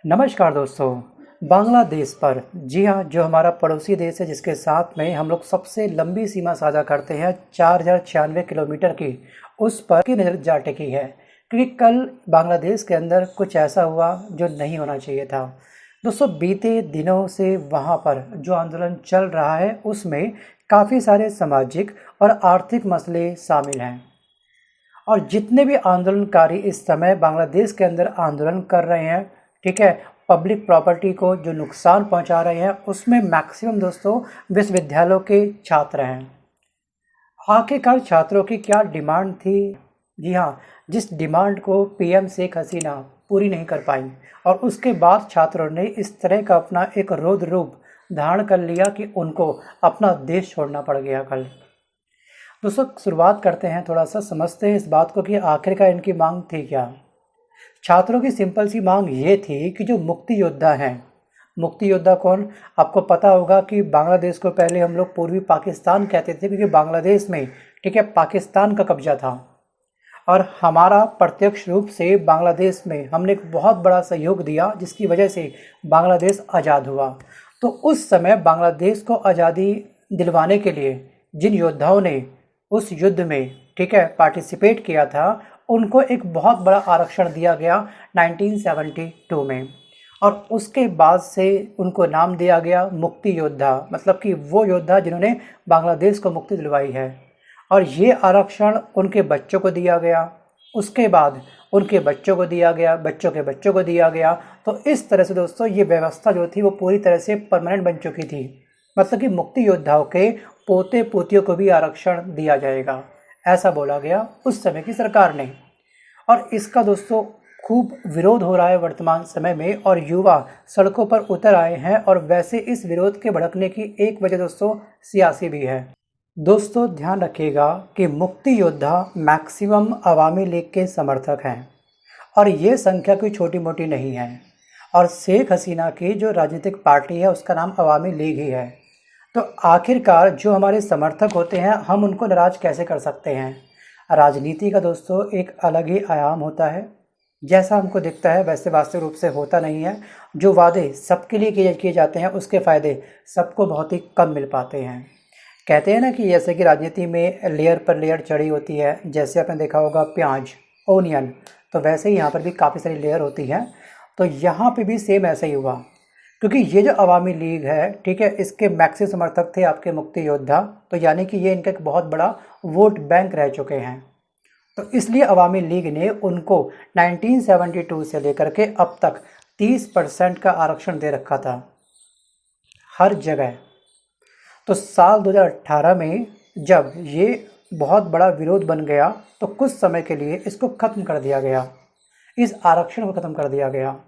नमस्कार दोस्तों। बांग्लादेश पर, जी हाँ, जो हमारा पड़ोसी देश है जिसके साथ में हम लोग सबसे लंबी सीमा साझा करते हैं 4096 किलोमीटर की, उस पर की नज़र जा टिकी है क्योंकि कल बांग्लादेश के अंदर कुछ ऐसा हुआ जो नहीं होना चाहिए था। दोस्तों, बीते दिनों से वहाँ पर जो आंदोलन चल रहा है उसमें काफ़ी सारे सामाजिक और आर्थिक मसले शामिल हैं और जितने भी आंदोलनकारी इस समय बांग्लादेश के अंदर आंदोलन कर रहे हैं, ठीक है, पब्लिक प्रॉपर्टी को जो नुकसान पहुंचा रहे हैं उसमें मैक्सिमम दोस्तों विश्वविद्यालयों के छात्र हैं। आखिरकार छात्रों की क्या डिमांड थी? जी हाँ, जिस डिमांड को पीएम शेख हसीना पूरी नहीं कर पाई और उसके बाद छात्रों ने इस तरह का अपना एक रौद्र रूप धारण कर लिया कि उनको अपना देश छोड़ना पड़ गया कल। दोस्तों, शुरुआत करते हैं, थोड़ा सा समझते हैं इस बात को कि आखिरकार इनकी मांग थी क्या। छात्रों की सिंपल सी मांग ये थी कि जो मुक्ति योद्धा हैं, मुक्ति योद्धा कौन? आपको पता होगा कि बांग्लादेश को पहले हम लोग पूर्वी पाकिस्तान कहते थे क्योंकि बांग्लादेश में, ठीक है, पाकिस्तान का कब्जा था और हमारा प्रत्यक्ष रूप से बांग्लादेश में हमने एक बहुत बड़ा सहयोग दिया जिसकी वजह से बांग्लादेश आज़ाद हुआ। तो उस समय बांग्लादेश को आज़ादी दिलवाने के लिए जिन योद्धाओं ने उस युद्ध में, ठीक है, पार्टिसिपेट किया था, उनको एक बहुत बड़ा आरक्षण दिया गया 1972 में और उसके बाद से उनको नाम दिया गया मुक्ति योद्धा, मतलब कि वो योद्धा जिन्होंने बांग्लादेश को मुक्ति दिलवाई है। और ये आरक्षण उनके बच्चों को दिया गया, उसके बाद उनके बच्चों को दिया गया, बच्चों के बच्चों को दिया गया। तो इस तरह से दोस्तों ये व्यवस्था जो थी वो पूरी तरह से परमानेंट बन चुकी थी, मतलब कि मुक्ति योद्धाओं के पोते पोतियों को भी आरक्षण दिया जाएगा, ऐसा बोला गया उस समय की सरकार ने। और इसका दोस्तों खूब विरोध हो रहा है वर्तमान समय में और युवा सड़कों पर उतर आए हैं और वैसे इस विरोध के भड़कने की एक वजह दोस्तों सियासी भी है। दोस्तों, ध्यान रखिएगा कि मुक्ति योद्धा मैक्सिमम अवामी लीग के समर्थक हैं और ये संख्या कोई छोटी मोटी नहीं है और शेख हसीना की जो राजनीतिक पार्टी है उसका नाम अवामी लीग ही है। तो आखिरकार जो हमारे समर्थक होते हैं हम उनको नाराज़ कैसे कर सकते हैं? राजनीति का दोस्तों एक अलग ही आयाम होता है, जैसा हमको दिखता है वैसे वास्तविक रूप से होता नहीं है। जो वादे सबके लिए किए जाते हैं उसके फ़ायदे सबको बहुत ही कम मिल पाते हैं। कहते हैं ना कि जैसे कि राजनीति में लेयर पर लेयर चढ़ी होती है, जैसे आपने देखा होगा प्याज, ओनियन, तो वैसे ही यहाँ पर भी काफ़ी सारी लेयर होती हैं। तो यहाँ पे भी सेम ऐसा ही हुआ क्योंकि ये जो अवामी लीग है, ठीक है, इसके मैक्सिमम समर्थक थे आपके मुक्ति योद्धा, तो यानी कि ये इनका एक बहुत बड़ा वोट बैंक रह चुके हैं। तो इसलिए अवामी लीग ने उनको 1972 से लेकर के अब तक 30% का आरक्षण दे रखा था हर जगह। तो साल 2018 में जब ये बहुत बड़ा विरोध बन गया तो कुछ समय के लिए इसको ख़त्म कर दिया गया, इस आरक्षण को ख़त्म कर दिया गया।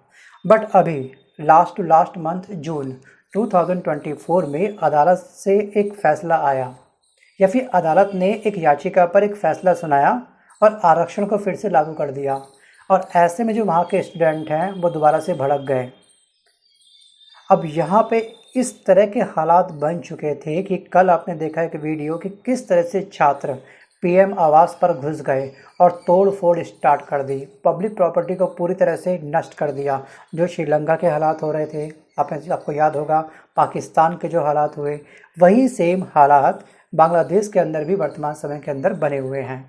बट अभी लास्ट टू लास्ट मंथ जून 2024 में अदालत से एक फ़ैसला आया या फिर अदालत ने एक याचिका पर एक फ़ैसला सुनाया और आरक्षण को फिर से लागू कर दिया और ऐसे में जो वहाँ के स्टूडेंट हैं वो दोबारा से भड़क गए। अब यहाँ पे इस तरह के हालात बन चुके थे कि कल आपने देखा एक वीडियो कि किस तरह से छात्र पीएम आवास पर घुस गए और तोड़ फोड़ स्टार्ट कर दी, पब्लिक प्रॉपर्टी को पूरी तरह से नष्ट कर दिया। जो श्रीलंका के हालात हो रहे थे, आपको याद होगा, पाकिस्तान के जो हालात हुए, वही सेम हालात बांग्लादेश के अंदर भी वर्तमान समय के अंदर बने हुए हैं।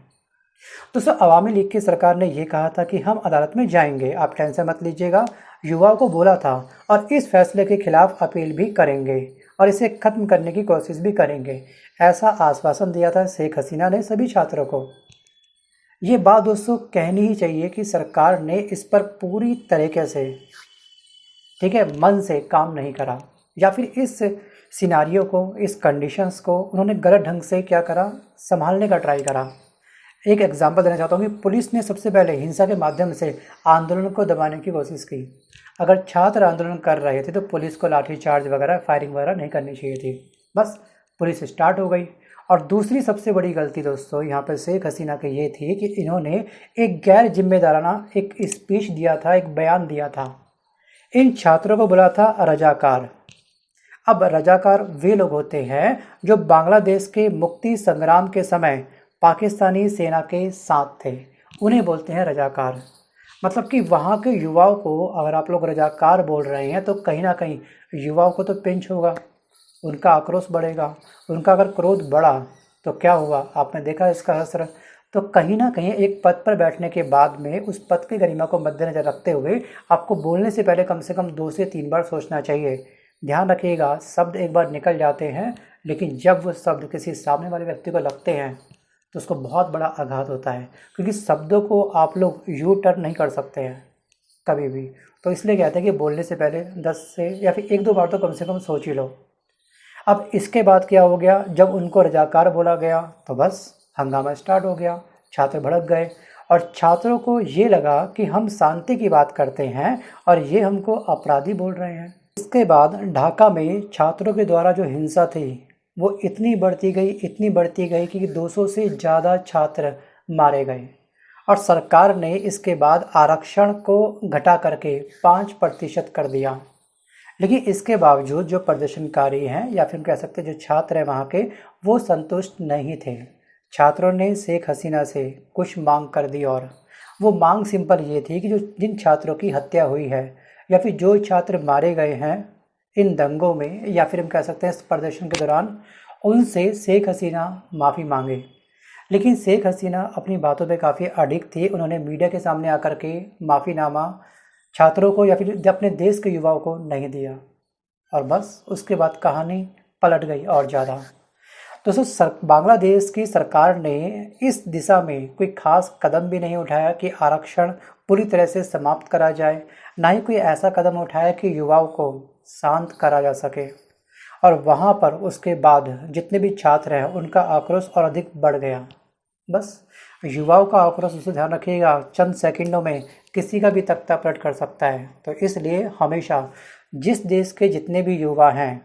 दोस्तों, अवामी लीग की सरकार ने ये कहा था कि हम अदालत में जाएंगे, आप टेंशन मत लीजिएगा, युवाओं को बोला था और इस फैसले के खिलाफ अपील भी करेंगे और इसे ख़त्म करने की कोशिश भी करेंगे, ऐसा आश्वासन दिया था शेख हसीना ने सभी छात्रों को। ये बात दोस्तों कहनी ही चाहिए कि सरकार ने इस पर पूरी तरीके से, ठीक है, मन से काम नहीं करा या फिर इस सिनारियो को, इस कंडीशंस को उन्होंने गलत ढंग से क्या करा, संभालने का ट्राई करा। एक एग्जांपल देना चाहता हूँ कि पुलिस ने सबसे पहले हिंसा के माध्यम से आंदोलन को दबाने की कोशिश की। अगर छात्र आंदोलन कर रहे थे तो पुलिस को लाठीचार्ज वगैरह, फायरिंग वगैरह नहीं करनी चाहिए थी, बस पुलिस स्टार्ट हो गई। और दूसरी सबसे बड़ी गलती दोस्तों यहाँ पर शेख हसीना की ये थी कि इन्होंने एक गैर जिम्मेदाराना एक स्पीच दिया था, एक बयान दिया था, इन छात्रों को बोला था रजाकार। अब रजाकार वे लोग होते हैं जो बांग्लादेश के मुक्ति संग्राम के समय पाकिस्तानी सेना के साथ थे, उन्हें बोलते हैं रजाकार। मतलब कि वहाँ के युवाओं को अगर आप लोग रजाकार बोल रहे हैं तो कहीं ना कहीं युवाओं को तो पिंच होगा, उनका आक्रोश बढ़ेगा, उनका अगर क्रोध बढ़ा तो क्या हुआ आपने देखा इसका असर। तो कहीं ना कहीं एक पद पर बैठने के बाद में उस पद की गरिमा को मद्देनजर रखते हुए आपको बोलने से कम 2 से 3 बार सोचना चाहिए। ध्यान रखिएगा, शब्द एक बार निकल जाते हैं, लेकिन जब वो शब्द किसी सामने वाले व्यक्ति को लगते हैं तो उसको बहुत बड़ा आघात होता है, क्योंकि शब्दों को आप लोग यू टर्न नहीं कर सकते हैं कभी भी। तो इसलिए कहते हैं कि बोलने से पहले 10 से या फिर 1-2 बार तो कम से कम सोच ही लो। अब इसके बाद क्या हो गया, जब उनको रजाकार बोला गया तो बस हंगामा स्टार्ट हो गया, छात्र भड़क गए और छात्रों को ये लगा कि हम शांति की बात करते हैं और ये हमको अपराधी बोल रहे हैं। इसके बाद ढाका में छात्रों के द्वारा जो हिंसा थी वो इतनी बढ़ती गई कि 200 से ज़्यादा छात्र मारे गए और सरकार ने इसके बाद आरक्षण को घटा करके 5% कर दिया। लेकिन इसके बावजूद जो प्रदर्शनकारी हैं या फिर कह सकते हैं जो छात्र हैं वहाँ के, वो संतुष्ट नहीं थे। छात्रों ने शेख हसीना से कुछ मांग कर दी और वो मांग सिंपल ये थी कि जो जिन छात्रों की हत्या हुई है या फिर जो छात्र मारे गए हैं इन दंगों में या फिर हम कह सकते हैं इस प्रदर्शन के दौरान, उनसे शेख हसीना माफ़ी मांगे। लेकिन शेख हसीना अपनी बातों पे काफ़ी अडिग थी। उन्होंने मीडिया के सामने आकर के माफ़ीनामा छात्रों को या फिर अपने देश के युवाओं को नहीं दिया और बस उसके बाद कहानी पलट गई और ज़्यादा। दोस्तों, बांग्लादेश की सरकार ने इस दिशा में कोई खास कदम भी नहीं उठाया कि आरक्षण पूरी तरह से समाप्त करा जाए, ना ही कोई ऐसा कदम उठाया कि युवाओं को शांत करा जा सके। और वहाँ पर उसके बाद जितने भी छात्र हैं उनका आक्रोश और अधिक बढ़ गया। बस युवाओं का आक्रोश, उसे ध्यान रखिएगा, चंद सेकंडों में किसी का भी तख्ता पलट कर सकता है। तो इसलिए हमेशा जिस देश के जितने भी युवा हैं,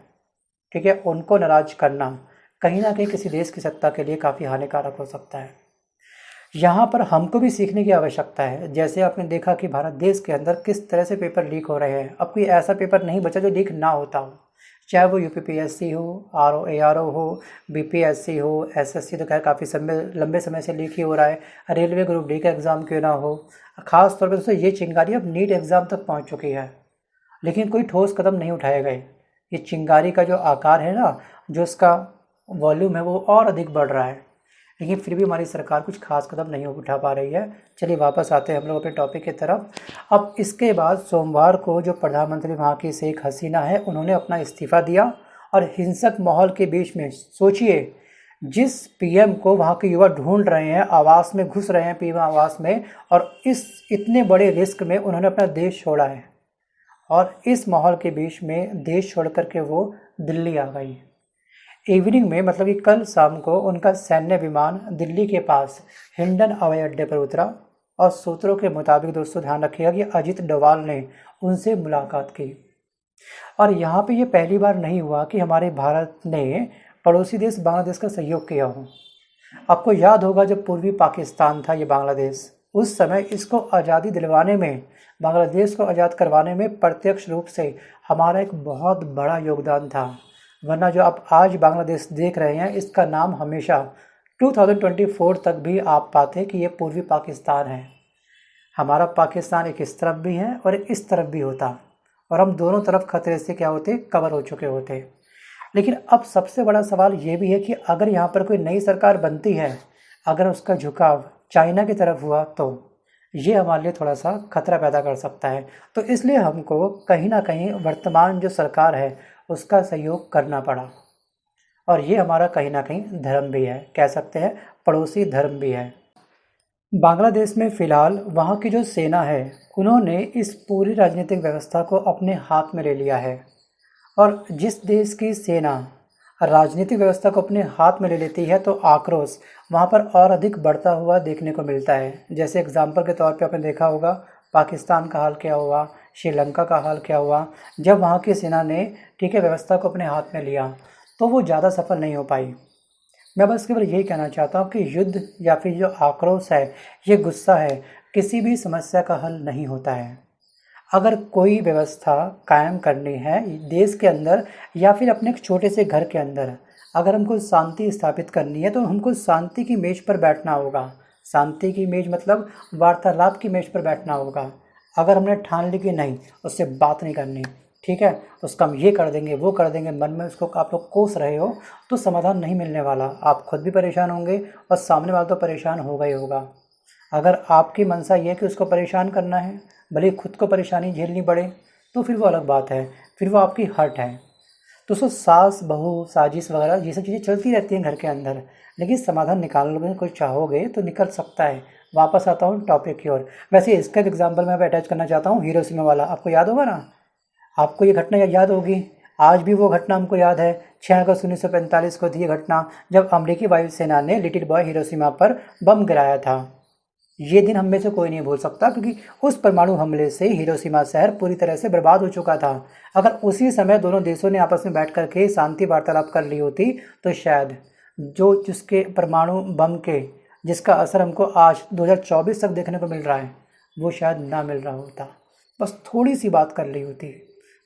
ठीक है, उनको नाराज करना कहीं ना कहीं किसी देश की सत्ता के लिए काफ़ी हानिकारक हो सकता है। यहाँ पर हमको भी सीखने की आवश्यकता है। जैसे आपने देखा कि भारत देश के अंदर किस तरह से पेपर लीक हो रहे हैं। अब कोई ऐसा पेपर नहीं बचा जो लीक ना होता हो, चाहे वो यूपीपीएससी हो, आरओ एआरओ हो, बीपीएससी हो, एसएससी तो खैर काफ़ी लंबे समय से लीक ही हो रहा है। रेलवे ग्रुप डी का एग्ज़ाम क्यों ना हो। ख़ास तौर पर दोस्तों ये चिंगारी अब नीट एग्ज़ाम तक पहुँच चुकी है, लेकिन कोई ठोस कदम नहीं उठाए गए। ये चिंगारी का जो आकार है ना, जो इसका वॉल्यूम है वो और अधिक बढ़ रहा है, लेकिन फिर भी हमारी सरकार कुछ खास कदम नहीं उठा पा रही है। चलिए वापस आते हैं हम लोग अपने टॉपिक की तरफ। अब इसके बाद सोमवार को जो प्रधानमंत्री वहाँ की शेख हसीना है, उन्होंने अपना इस्तीफ़ा दिया और हिंसक माहौल के बीच में सोचिए, जिस पीएम को वहाँ के युवा ढूंढ रहे हैं, आवास में घुस रहे हैं, पीएम आवास में, और इस इतने बड़े रिस्क में उन्होंने अपना देश छोड़ा है और इस माहौल के बीच में देश छोड़ करके वो दिल्ली आ गई। इवनिंग में, मतलब कि कल शाम को, उनका सैन्य विमान दिल्ली के पास हिंडन हवाई अड्डे पर उतरा और सूत्रों के मुताबिक दोस्तों ध्यान रखिएगा कि अजित डोभाल ने उनसे मुलाकात की। और यहाँ पे ये पहली बार नहीं हुआ कि हमारे भारत ने पड़ोसी देश बांग्लादेश का सहयोग किया हो। आपको याद होगा जब पूर्वी पाकिस्तान था ये बांग्लादेश, उस समय इसको आज़ादी दिलवाने में, बांग्लादेश को आज़ाद करवाने में प्रत्यक्ष रूप से हमारा एक बहुत बड़ा योगदान था। वरना जो आप आज बांग्लादेश देख रहे हैं, इसका नाम हमेशा 2024 तक भी आप पाते कि ये पूर्वी पाकिस्तान है। हमारा पाकिस्तान एक इस तरफ भी है और इस तरफ भी होता, और हम दोनों तरफ खतरे से क्या होते, कवर हो चुके होते। लेकिन अब सबसे बड़ा सवाल ये भी है कि अगर यहाँ पर कोई नई सरकार बनती है, अगर उसका झुकाव चाइना की तरफ हुआ तो ये हमारे लिए थोड़ा सा खतरा पैदा कर सकता है। तो इसलिए हमको कहीं ना कहीं वर्तमान जो सरकार है उसका सहयोग करना पड़ा, और ये हमारा कहीं ना कहीं धर्म भी है, कह सकते हैं पड़ोसी धर्म भी है। बांग्लादेश में फ़िलहाल वहाँ की जो सेना है, उन्होंने इस पूरी राजनीतिक व्यवस्था को अपने हाथ में ले लिया है। और जिस देश की सेना राजनीतिक व्यवस्था को अपने हाथ में ले लेती है तो आक्रोश वहाँ पर और अधिक बढ़ता हुआ देखने को मिलता है। जैसे एग्जाम्पल के तौर पे आपने देखा होगा पाकिस्तान का हाल क्या हुआ, श्रीलंका का हाल क्या हुआ। जब वहाँ की सेना ने, ठीक है, व्यवस्था को अपने हाथ में लिया तो वो ज़्यादा सफल नहीं हो पाई। मैं बस केवल यही कहना चाहता हूँ कि युद्ध या फिर जो आक्रोश है, ये गुस्सा है, किसी भी समस्या का हल नहीं होता है। अगर कोई व्यवस्था कायम करनी है देश के अंदर या फिर अपने एक छोटे से घर के अंदर, अगर हमको शांति स्थापित करनी है तो हमको शांति की मेज पर बैठना होगा, शांति की मेज मतलब वार्तालाप की मेज पर बैठना होगा। अगर हमने ठान ली कि नहीं, उससे बात नहीं करनी, ठीक है, उसका हम ये कर देंगे वो कर देंगे, मन में उसको आप लोग कोस रहे हो, तो समाधान नहीं मिलने वाला। आप खुद भी परेशान होंगे और सामने वाला तो परेशान होगा ही होगा। अगर आपकी मंशा ये है कि उसको परेशान करना है, भले ही खुद को परेशानी झेलनी पड़े, तो फिर वो अलग बात है, फिर वो आपकी हट है। तो सो सास बहू साजिश वगैरह ये सब चीज़ें चलती रहती हैं घर के अंदर, लेकिन समाधान निकालने को चाहोगे तो निकल सकता है। वापस आता हूँ टॉपिक की ओर। वैसे इसका एग्जाम्पल मैं अटैच करना चाहता हूँ हिरोशिमा वाला। आपको याद होगा ना, आपको ये घटना याद होगी, आज भी वो घटना हमको याद है। 6 अगस्त 1945 को थी ये घटना, जब अमेरिकी वायुसेना ने लिटिल बॉय हिरोशिमा पर बम गिराया था। ये दिन हम में से कोई नहीं भूल सकता, क्योंकि उस परमाणु हमले से हिरोशिमा शहर पूरी तरह से बर्बाद हो चुका था। अगर उसी समय दोनों देशों ने आपस में बैठ करके शांति वार्तालाप कर ली होती, तो शायद जिसके परमाणु बम के जिसका असर हमको आज 2024 तक देखने को मिल रहा है, वो शायद ना मिल रहा होता। बस थोड़ी सी बात कर ली होती,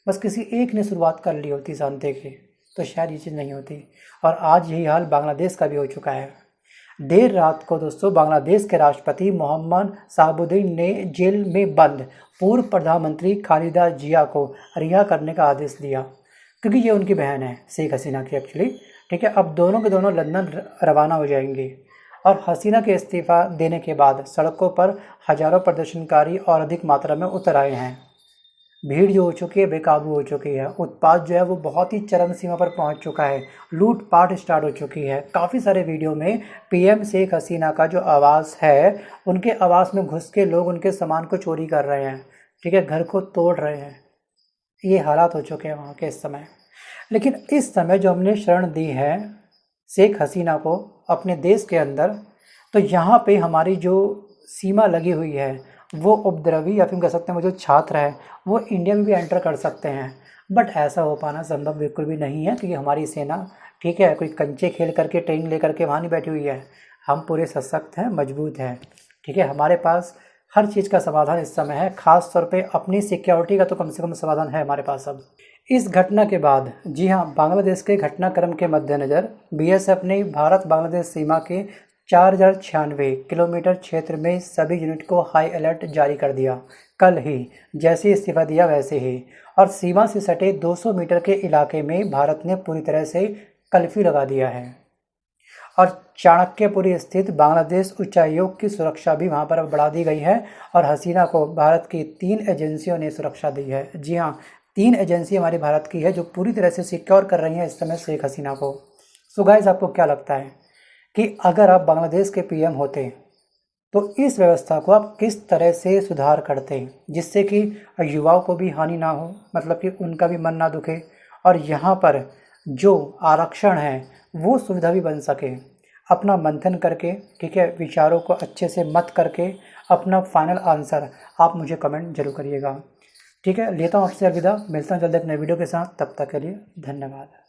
बस किसी एक ने शुरुआत कर ली होती शांति की, तो शायद ये चीज़ नहीं होती। और आज यही हाल बांग्लादेश का भी हो चुका है। देर रात को दोस्तों बांग्लादेश के राष्ट्रपति मोहम्मद शहाबुद्दीन ने जेल में बंद पूर्व प्रधानमंत्री खालिदा जिया को रिहा करने का आदेश दिया, क्योंकि ये उनकी बहन है शेख हसीना की एक्चुअली, ठीक है। अब दोनों के दोनों लंदन रवाना हो जाएंगे। और हसीना के इस्तीफ़ा देने के बाद सड़कों पर हजारों प्रदर्शनकारी और अधिक मात्रा में उतर आए हैं। भीड़ जो हो चुकी है बेकाबू हो चुकी है, उत्पात जो है वो बहुत ही चरम सीमा पर पहुंच चुका है, लूटपाट स्टार्ट हो चुकी है। काफ़ी सारे वीडियो में पीएम शेख हसीना का जो आवास है, उनके आवास में घुस के लोग उनके सामान को चोरी कर रहे हैं, ठीक है, घर को तोड़ रहे हैं। ये हालात हो चुके हैं वहाँ के इस समय। लेकिन इस समय जो हमने शरण दी है शेख हसीना को अपने देश के अंदर, तो यहाँ पे हमारी जो सीमा लगी हुई है, वो उपद्रवी या फिर कह सकते हैं वो जो छात्र है वो इंडिया में भी एंटर कर सकते हैं। बट ऐसा हो पाना संभव बिल्कुल भी नहीं है, क्योंकि हमारी सेना, ठीक है, कोई कंचे खेल करके ट्रेनिंग ले करके वहाँ नहीं बैठी हुई है। हम पूरे सशक्त हैं, मजबूत हैं, ठीक है। हमारे पास हर चीज़ का समाधान इस समय है, ख़ास तौर पे अपनी सिक्योरिटी का तो कम से कम समाधान है हमारे पास अब। इस घटना के बाद, जी हाँ, बांग्लादेश के घटनाक्रम के मद्देनज़र बीएसएफ ने भारत बांग्लादेश सीमा के 4096 किलोमीटर क्षेत्र में सभी यूनिट को हाई अलर्ट जारी कर दिया। कल ही जैसे इस्तीफा दिया वैसे ही, और सीमा से सटे 200 मीटर के इलाके में भारत ने पूरी तरह से कर्फ्यू लगा दिया है। और चाणक्यपुरी स्थित बांग्लादेश उच्चायोग की सुरक्षा भी वहां पर अब बढ़ा दी गई है, और हसीना को भारत की 3 एजेंसियों ने सुरक्षा दी है। जी हाँ, 3 एजेंसी हमारी भारत की है जो पूरी तरह से सिक्योर कर रही हैं इस समय शेख हसीना को। सो गाइस, आपको क्या लगता है कि अगर आप बांग्लादेश के पीएम होते तो इस व्यवस्था को आप किस तरह से सुधार करते, जिससे कि युवाओं को भी हानि ना हो, मतलब कि उनका भी मन ना दुखे, और यहाँ पर जो आरक्षण है वो सुविधा भी बन सके। अपना मंथन करके, ठीक है, विचारों को अच्छे से मत करके अपना फाइनल आंसर आप मुझे कमेंट जरूर करिएगा, ठीक है। लेता हूँ आपसे अलविदा, मिलता हूँ जल्द एक नए वीडियो के साथ, तब तक के लिए धन्यवाद।